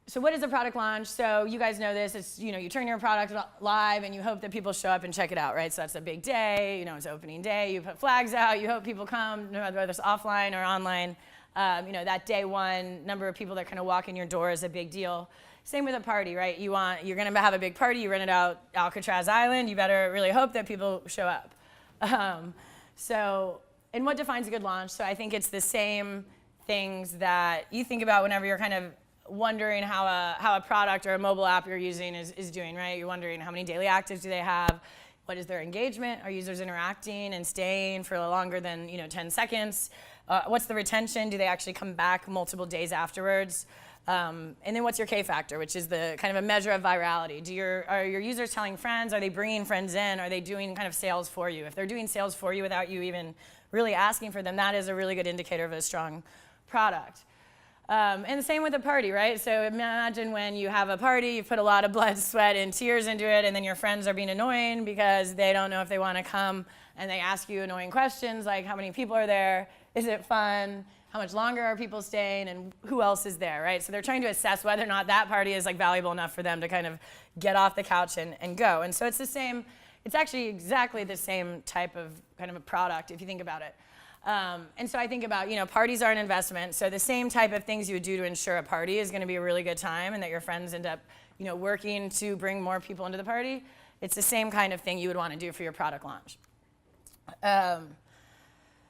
So what is a product launch? So you guys know this. It's, you turn your product live and you hope that people show up and check it out, right? So that's a big day. It's opening day. You put flags out. You hope people come, no matter whether it's offline or online. That day one number of people that kind of walk in your door is a big deal. Same with a party, right? You're going to have a big party. You rented out Alcatraz Island. You better really hope that people show up. And what defines a good launch? So I think it's the same things that you think about whenever you're kind of wondering how a product or a mobile app you're using is doing, right? You're wondering how many daily actives do they have? What is their engagement? Are users interacting and staying for longer than 10 seconds? What's the retention? Do they actually come back multiple days afterwards? And then what's your K factor, which is the kind of a measure of virality? Are your users telling friends? Are they bringing friends in? Are they doing kind of sales for you? If they're doing sales for you without you even really asking for them, that is a really good indicator of a strong product. And the same with a party, right? So imagine when you have a party, you put a lot of blood, sweat, and tears into it, and then your friends are being annoying because they don't know if they want to come, and they ask you annoying questions like, how many people are there? Is it fun? How much longer are people staying? And who else is there, right? So they're trying to assess whether or not that party is valuable enough for them to kind of get off the couch and go. And so it's the same, it's actually exactly the same type of kind of a product if you think about it. And so I think about, parties are an investment. So the same type of things you would do to ensure a party is going to be a really good time and that your friends end up, working to bring more people into the party. It's the same kind of thing you would want to do for your product launch.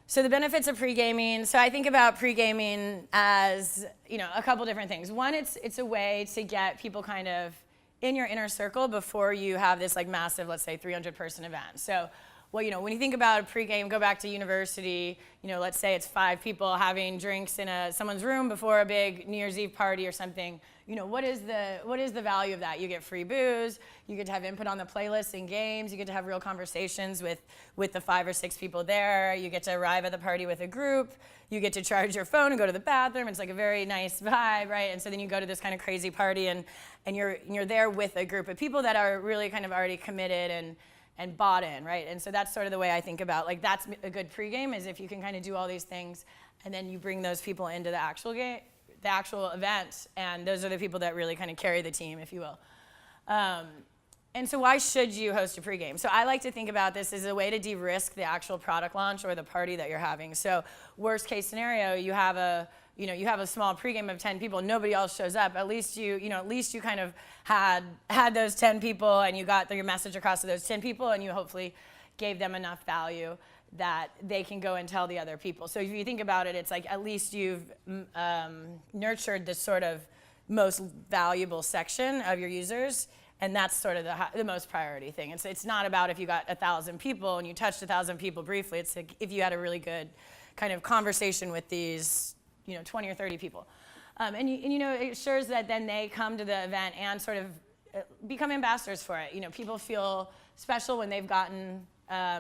So the benefits of pre-gaming. So I think about pre-gaming as, a couple different things. One, it's a way to get people kind of in your inner circle before you have this massive, let's say 300-person event. So when you think about a pregame, go back to university, let's say it's 5 people having drinks in someone's room before a big New Year's Eve party or something. What is the value of that? You get free booze, you get to have input on the playlists and games, you get to have real conversations with the 5 or 6 people there, you get to arrive at the party with a group, you get to charge your phone and go to the bathroom. It's a very nice vibe, right? And so then you go to this kind of crazy party and you're there with a group of people that are really kind of already committed and bought in, right? And so that's sort of the way I think about, that's a good pregame, is if you can kind of do all these things and then you bring those people into the actual game, the actual event, and those are the people that really kind of carry the team, if you will. And so why should you host a pregame? So I like to think about this as a way to de-risk the actual product launch or the party that you're having. So worst case scenario, you have a small pregame of 10 people, nobody else shows up. At least you kind of had those 10 people and you got your message across to those 10 people and you hopefully gave them enough value that they can go and tell the other people. So if you think about it, it's at least you've nurtured this sort of most valuable section of your users, and that's sort of the most priority thing. It's not about if you got 1,000 people and you touched 1,000 people briefly. It's if you had a really good kind of conversation with these 20 or 30 people. It assures that then they come to the event and sort of become ambassadors for it. People feel special when they've gotten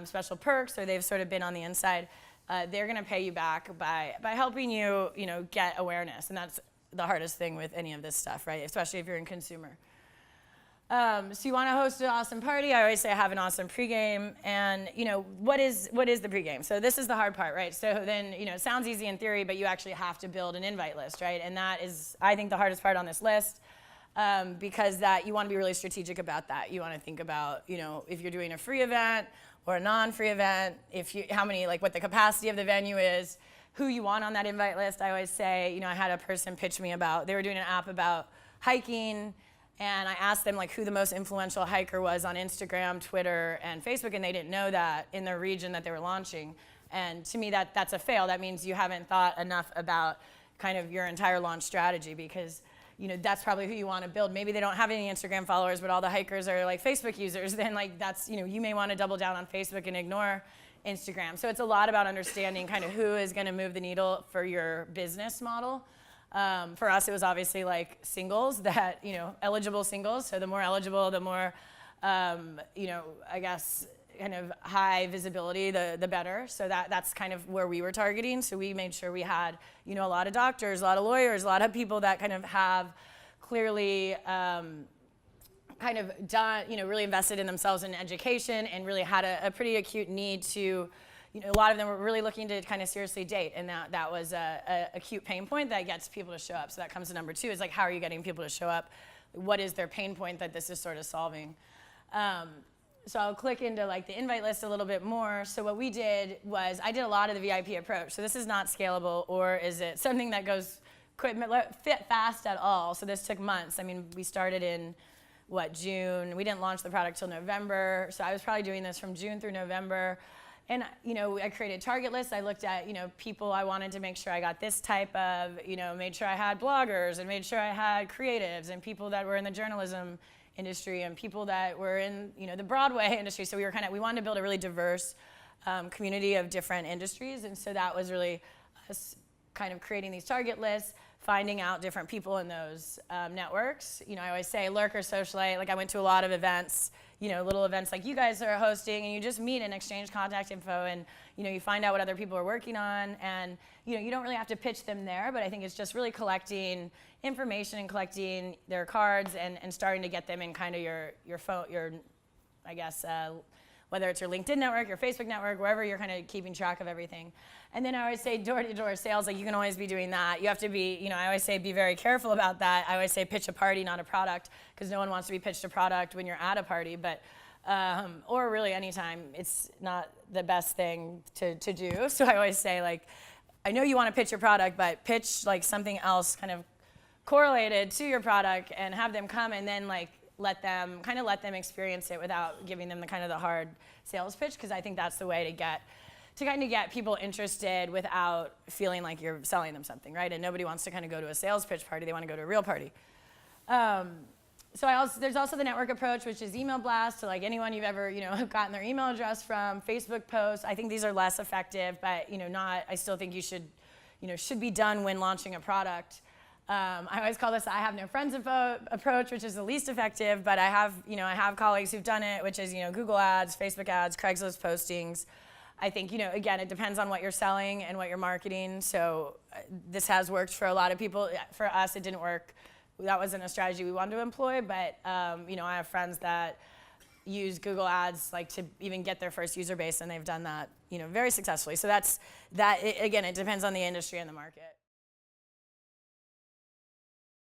special perks or they've sort of been on the inside. They're going to pay you back by helping you, get awareness. And that's the hardest thing with any of this stuff, right? Especially if you're in consumer. So you want to host an awesome party. I always say have an awesome pregame. And what is the pregame? So this is the hard part, right? So then it sounds easy in theory, but you actually have to build an invite list, right? And that is, I think, the hardest part on this list, because you want to be really strategic about that. You want to think about if you're doing a free event or a non-free event, what the capacity of the venue is, who you want on that invite list. I always say, I had a person pitch me they were doing an app about hiking. And I asked them who the most influential hiker was on Instagram, Twitter, and Facebook, and they didn't know that in the region that they were launching. And to me, that's a fail. That means you haven't thought enough about kind of your entire launch strategy, because that's probably who you want to build. Maybe they don't have any Instagram followers, but all the hikers are Facebook users. Then that's you may want to double down on Facebook and ignore Instagram. So it's a lot about understanding kind of who is going to move the needle for your business model. For us, it was obviously singles that, eligible singles. So the more eligible, the more, I guess, kind of high visibility, the better. So that's kind of where we were targeting. So we made sure we had, a lot of doctors, a lot of lawyers, a lot of people that kind of have clearly kind of done, really invested in themselves in education and really had a pretty acute need to, a lot of them were really looking to kind of seriously date, and that was a acute pain point that gets people to show up. So that comes to number 2, is like, how are you getting people to show up? What is their pain point that this is sort of solving? So I'll click into like the invite list a little bit more. So what we did was, I did a lot of the VIP approach. So this is not scalable, or is it something that goes fit fast at all? So this took months. I mean, we started in June. We didn't launch the product till November. So I was probably doing this from June through November. And I created target lists. I looked at people I wanted to make sure I got this type of, made sure I had bloggers, and made sure I had creatives, and people that were in the journalism industry, and people that were in the Broadway industry. So we wanted to build a really diverse community of different industries. And so that was really us kind of creating these target lists, finding out different people in those networks. I always say lurk or socialite. Like, I went to a lot of events, little events like you guys are hosting, and you just meet and exchange contact info, and you find out what other people are working on, and you don't really have to pitch them there, but I think it's just really collecting information and collecting their cards, and starting to get them in kind of your phone, I guess, whether it's your LinkedIn network, your Facebook network, wherever you're kind of keeping track of everything. And then I always say door-to-door sales, like, you can always be doing that. You have to be, I always say be very careful about that. I always say pitch a party, not a product, because no one wants to be pitched a product when you're at a party, but, or really anytime. It's not the best thing to do. So I always say, like, I know you want to pitch your product, but pitch like something else kind of correlated to your product, and have them come, and then like let them experience it without giving them the hard sales pitch, because I think that's the way to get people interested without feeling like you're selling them something, right? And nobody wants to kind of go to a sales pitch party. They want to go to a real party. There's also the network approach, which is email blasts to like anyone you've ever gotten their email address from, Facebook posts. I think these are less effective, but I still think you should be done when launching a product. I always call this I have no friends approach, which is the least effective, but I have colleagues who've done it, which is Google ads, Facebook ads, Craigslist postings. I think again, it depends on what you're selling and what you're marketing. So this has worked for a lot of people. For us, it didn't work. That wasn't a strategy we wanted to employ, but I have friends that use Google ads like to even get their first user base, and they've done that very successfully. So again, it depends on the industry and the market.